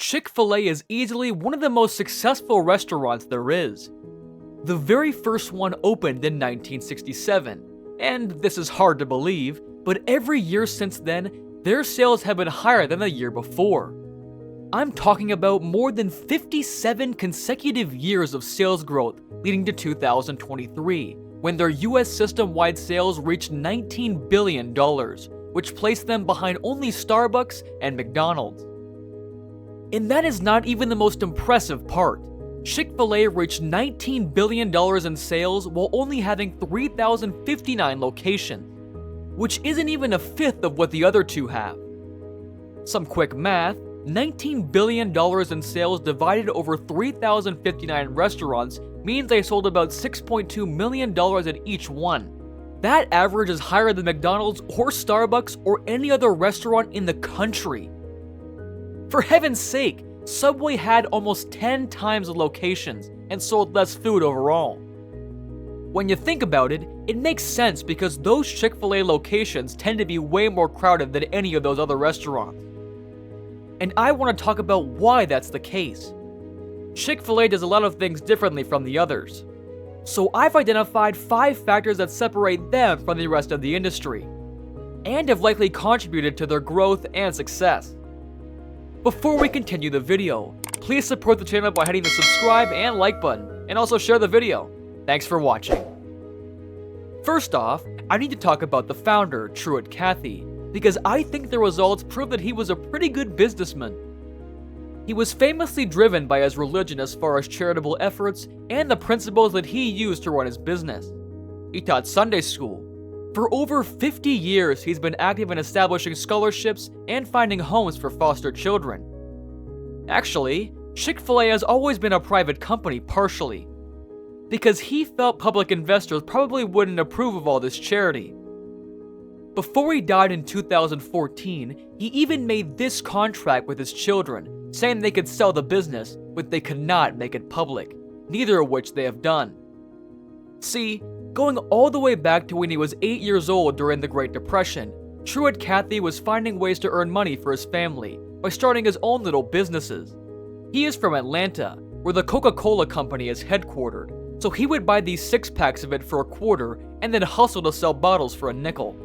Chick-Fil-A is easily one of the most successful restaurants there is. The very first one opened in 1967, and this is hard to believe, but every year since then, their sales have been higher than the year before. I'm talking about more than 57 consecutive years of sales growth leading to 2023, when their US system-wide sales reached $19 billion, which placed them behind only Starbucks and McDonald's. And that is not even the most impressive part. Chick-fil-A reached $19 billion in sales while only having 3,059 locations, which isn't even a fifth of what the other two have. Some quick math, $19 billion in sales divided over 3,059 restaurants means they sold about $6.2 million at each one. That average is higher than McDonald's or Starbucks or any other restaurant in the country. For heaven's sake, Subway had almost 10 times the locations and sold less food overall. When you think about it, it makes sense because those Chick-fil-A locations tend to be way more crowded than any of those other restaurants. And I want to talk about why that's the case. Chick-fil-A does a lot of things differently from the others. So I've identified 5 factors that separate them from the rest of the industry, and have likely contributed to their growth and success. Before we continue the video, please support the channel by hitting the subscribe and like button, and also share the video. Thanks for watching. First off, I need to talk about the founder, Truett Cathy, because I think the results prove that he was a pretty good businessman. He was famously driven by his religion as far as charitable efforts and the principles that he used to run his business. He taught Sunday school. For over 50 years, he's been active in establishing scholarships and finding homes for foster children. Actually, Chick-fil-A has always been a private company partially, because he felt public investors probably wouldn't approve of all this charity. Before he died in 2014, he even made this contract with his children, saying they could sell the business, but they could not make it public, neither of which they have done. See, going all the way back to when he was 8 years old during the Great Depression, Truett Cathy was finding ways to earn money for his family by starting his own little businesses. He is from Atlanta, where the Coca-Cola company is headquartered, so he would buy these 6-packs of it for $0.25 and then hustle to sell bottles for $0.05.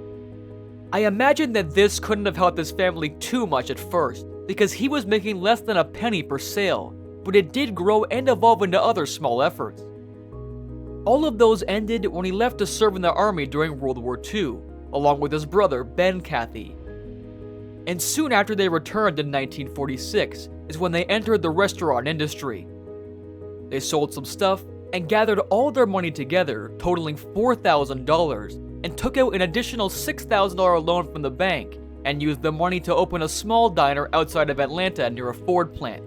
I imagine that this couldn't have helped his family too much at first, because he was making less than a penny per sale, but it did grow and evolve into other small efforts. All of those ended when he left to serve in the army during World War II, along with his brother Ben Cathy. And soon after they returned in 1946 is when they entered the restaurant industry. They sold some stuff and gathered all their money together, totaling $4,000, and took out an additional $6,000 loan from the bank and used the money to open a small diner outside of Atlanta near a Ford plant,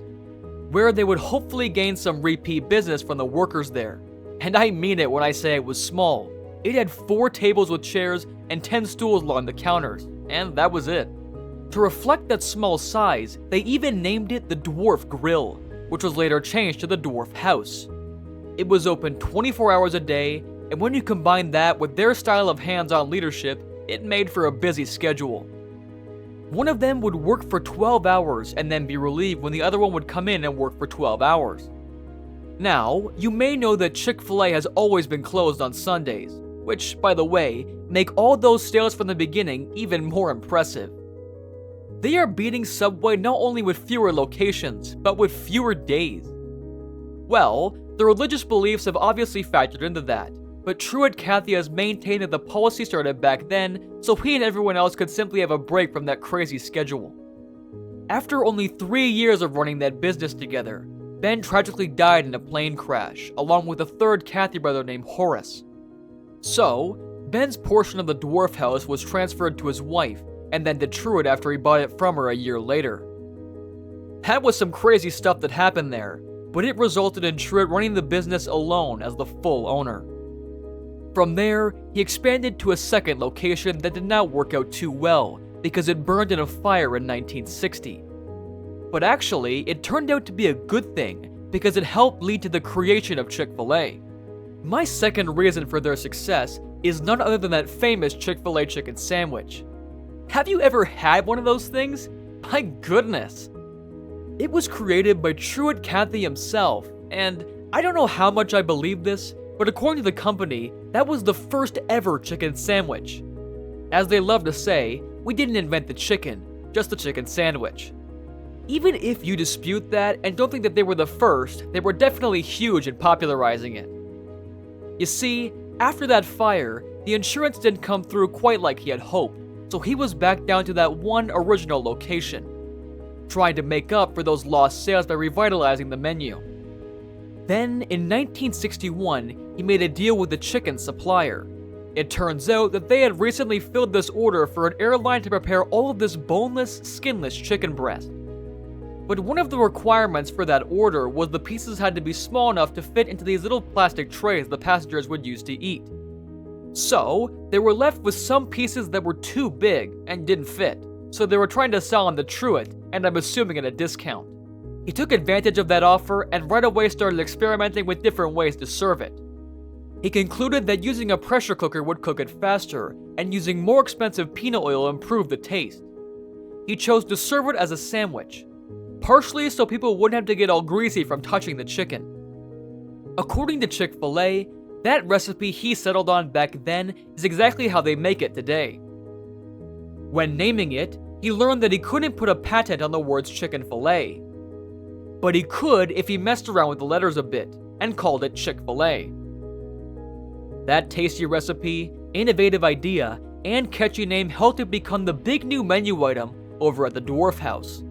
where they would hopefully gain some repeat business from the workers there. And I mean it when I say it was small. It had 4 tables with chairs and 10 stools along the counters, and that was it. To reflect that small size, they even named it the Dwarf Grill, which was later changed to the Dwarf House. It was open 24 hours a day, and when you combine that with their style of hands-on leadership, it made for a busy schedule. One of them would work for 12 hours and then be relieved when the other one would come in and work for 12 hours. Now, you may know that Chick-fil-A has always been closed on Sundays, which, by the way, make all those sales from the beginning even more impressive. They are beating Subway not only with fewer locations, but with fewer days. Well, the religious beliefs have obviously factored into that, but Truett Cathy has maintained that the policy started back then, so he and everyone else could simply have a break from that crazy schedule. After only 3 years of running that business together, Ben tragically died in a plane crash, along with a third Cathy brother named Horace. So, Ben's portion of the Dwarf House was transferred to his wife, and then to Truett after he bought it from her a year later. That was some crazy stuff that happened there, but it resulted in Truett running the business alone as the full owner. From there, he expanded to a second location that did not work out too well, because it burned in a fire in 1960. But actually, it turned out to be a good thing because it helped lead to the creation of Chick-fil-A. My second reason for their success is none other than that famous Chick-fil-A chicken sandwich. Have you ever had one of those things? My goodness! It was created by Truett Cathy himself, and I don't know how much I believe this, but according to the company, that was the first ever chicken sandwich. As they love to say, we didn't invent the chicken, just the chicken sandwich. Even if you dispute that and don't think that they were the first, they were definitely huge in popularizing it. You see, after that fire, the insurance didn't come through quite like he had hoped, so he was back down to that one original location, trying to make up for those lost sales by revitalizing the menu. Then, in 1961, he made a deal with the chicken supplier. It turns out that they had recently filled this order for an airline to prepare all of this boneless, skinless chicken breast. But one of the requirements for that order was the pieces had to be small enough to fit into these little plastic trays the passengers would use to eat. So, they were left with some pieces that were too big and didn't fit, so they were trying to sell on the Truett, and I'm assuming at a discount. He took advantage of that offer and right away started experimenting with different ways to serve it. He concluded that using a pressure cooker would cook it faster, and using more expensive peanut oil improved the taste. He chose to serve it as a sandwich, partially so people wouldn't have to get all greasy from touching the chicken. According to Chick-Fil-A, that recipe he settled on back then is exactly how they make it today. When naming it, he learned that he couldn't put a patent on the words chicken fillet, but he could if he messed around with the letters a bit and called it Chick-Fil-A. That tasty recipe, innovative idea, and catchy name helped it become the big new menu item over at the Dwarf House.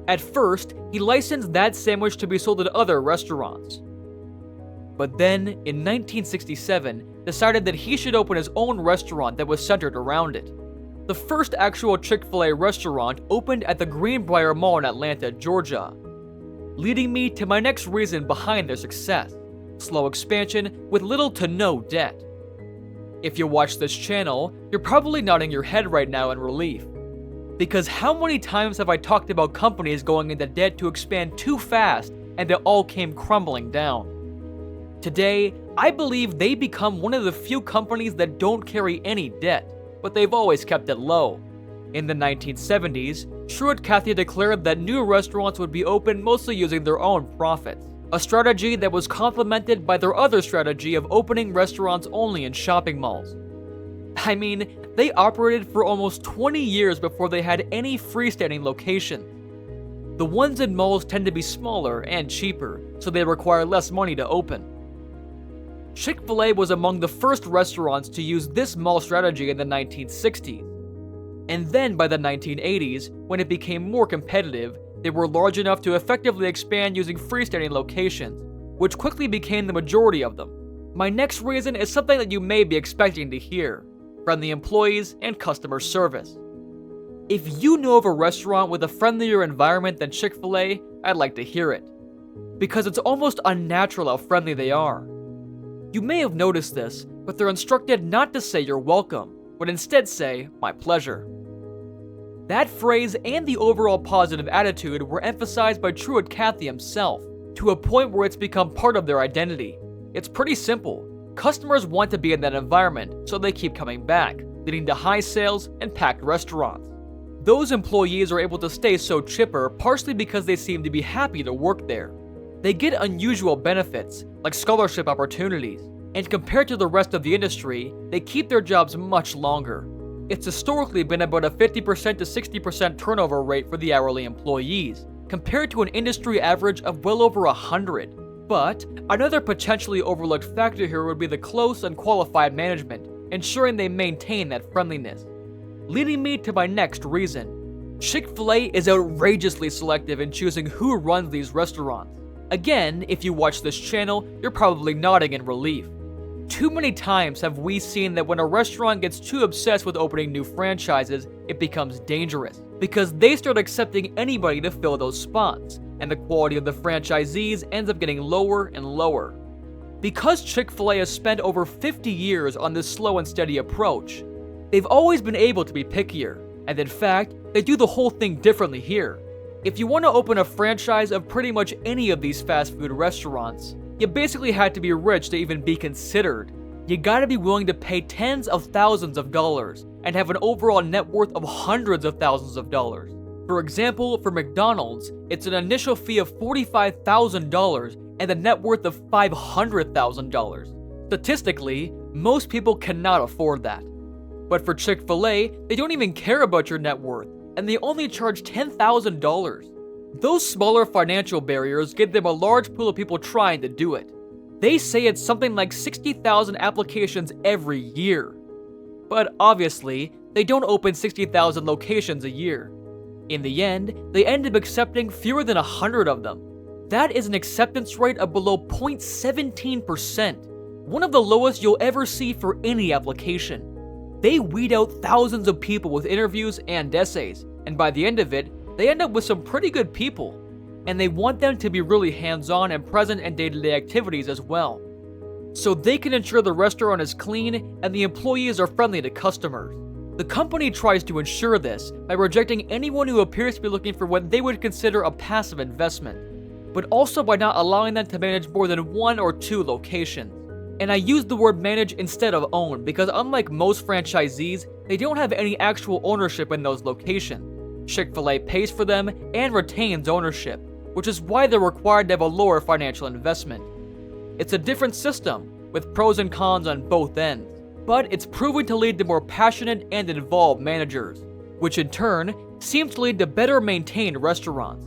At first, he licensed that sandwich to be sold at other restaurants. But then, in 1967, decided that he should open his own restaurant that was centered around it. The first actual Chick-fil-A restaurant opened at the Greenbrier Mall in Atlanta, Georgia. Leading me to my next reason behind their success: slow expansion with little to no debt. If you watch this channel, you're probably nodding your head right now in relief. Because how many times have I talked about companies going into debt to expand too fast and it all came crumbling down? Today, I believe they become one of the few companies that don't carry any debt, but they've always kept it low. In the 1970s, Truett Cathy declared that new restaurants would be opened mostly using their own profits, a strategy that was complemented by their other strategy of opening restaurants only in shopping malls. I mean, they operated for almost 20 years before they had any freestanding locations. The ones in malls tend to be smaller and cheaper, so they require less money to open. Chick-fil-A was among the first restaurants to use this mall strategy in the 1960s. And then by the 1980s, when it became more competitive, they were large enough to effectively expand using freestanding locations, which quickly became the majority of them. My next reason is something that you may be expecting to hear: friendly employees and customer service. If you know of a restaurant with a friendlier environment than Chick-fil-A, I'd like to hear it, because it's almost unnatural how friendly they are. You may have noticed this, but they're instructed not to say you're welcome, but instead say, "my pleasure." That phrase and the overall positive attitude were emphasized by Truett Cathy himself, to a point where it's become part of their identity. It's pretty simple. Customers want to be in that environment, so they keep coming back, leading to high sales and packed restaurants. Those employees are able to stay so chipper partially because they seem to be happy to work there. They get unusual benefits, like scholarship opportunities, and compared to the rest of the industry, they keep their jobs much longer. It's historically been about a 50% to 60% turnover rate for the hourly employees, compared to an industry average of well over 100. But another potentially overlooked factor here would be the close and qualified management, ensuring they maintain that friendliness. Leading me to my next reason: Chick-fil-A is outrageously selective in choosing who runs these restaurants. Again, if you watch this channel, you're probably nodding in relief. Too many times have we seen that when a restaurant gets too obsessed with opening new franchises, it becomes dangerous, because they start accepting anybody to fill those spots, and the quality of the franchisees ends up getting lower and lower. Because Chick-fil-A has spent over 50 years on this slow and steady approach, they've always been able to be pickier, and in fact, they do the whole thing differently here. If you want to open a franchise of pretty much any of these fast food restaurants, you basically had to be rich to even be considered. You gotta be willing to pay tens of thousands of dollars and have an overall net worth of hundreds of thousands of dollars. For example, for McDonald's, it's an initial fee of $45,000 and a net worth of $500,000. Statistically, most people cannot afford that. But for Chick-Fil-A, they don't even care about your net worth, and they only charge $10,000. Those smaller financial barriers give them a large pool of people trying to do it. They say it's something like 60,000 applications every year. But obviously, they don't open 60,000 locations a year. In the end, they end up accepting fewer than 100 of them. That is an acceptance rate of below 0.17%, one of the lowest you'll ever see for any application. They weed out thousands of people with interviews and essays, and by the end of it, they end up with some pretty good people. And they want them to be really hands-on and present in day-to-day activities as well. So they can ensure the restaurant is clean and the employees are friendly to customers. The company tries to ensure this by rejecting anyone who appears to be looking for what they would consider a passive investment, but also by not allowing them to manage more than 1 or 2 locations. And I use the word manage instead of own because unlike most franchisees, they don't have any actual ownership in those locations. Chick-fil-A pays for them and retains ownership, which is why they're required to have a lower financial investment. It's a different system, with pros and cons on both ends, but it's proving to lead to more passionate and involved managers, which in turn seems to lead to better maintained restaurants.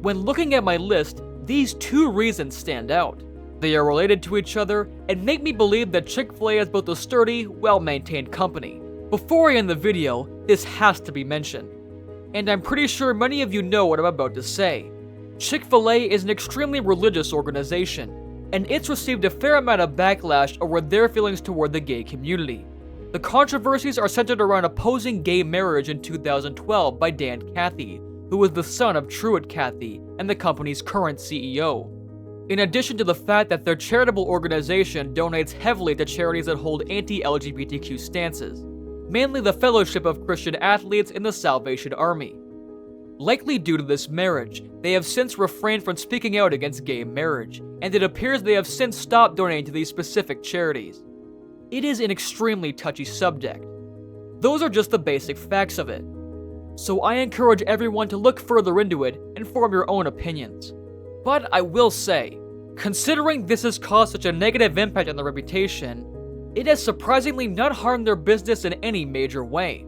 When looking at my list, these 2 reasons stand out. They are related to each other and make me believe that Chick-fil-A is both a sturdy, well-maintained company. Before I end the video, this has to be mentioned. And I'm pretty sure many of you know what I'm about to say. Chick-fil-A is an extremely religious organization, and it's received a fair amount of backlash over their feelings toward the gay community. The controversies are centered around opposing gay marriage in 2012 by Dan Cathy, who was the son of Truett Cathy and the company's current CEO. In addition to the fact that their charitable organization donates heavily to charities that hold anti-LGBTQ stances, mainly the Fellowship of Christian Athletes in the Salvation Army. Likely due to this marriage, they have since refrained from speaking out against gay marriage, and it appears they have since stopped donating to these specific charities. It is an extremely touchy subject. Those are just the basic facts of it. So I encourage everyone to look further into it and form your own opinions. But I will say, considering this has caused such a negative impact on their reputation, it has surprisingly not harmed their business in any major way.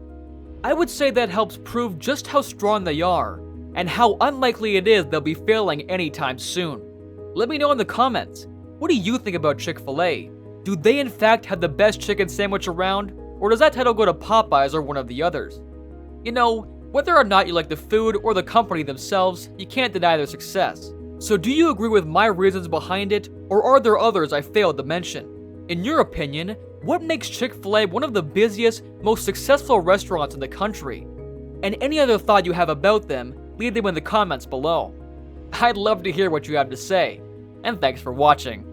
I would say that helps prove just how strong they are, and how unlikely it is they'll be failing anytime soon. Let me know in the comments, what do you think about Chick-fil-A? Do they in fact have the best chicken sandwich around, or does that title go to Popeyes or one of the others? You know, whether or not you like the food or the company themselves, you can't deny their success. So do you agree with my reasons behind it, or are there others I failed to mention? In your opinion, what makes Chick-fil-A one of the busiest, most successful restaurants in the country? And any other thought you have about them, leave them in the comments below. I'd love to hear what you have to say, and thanks for watching.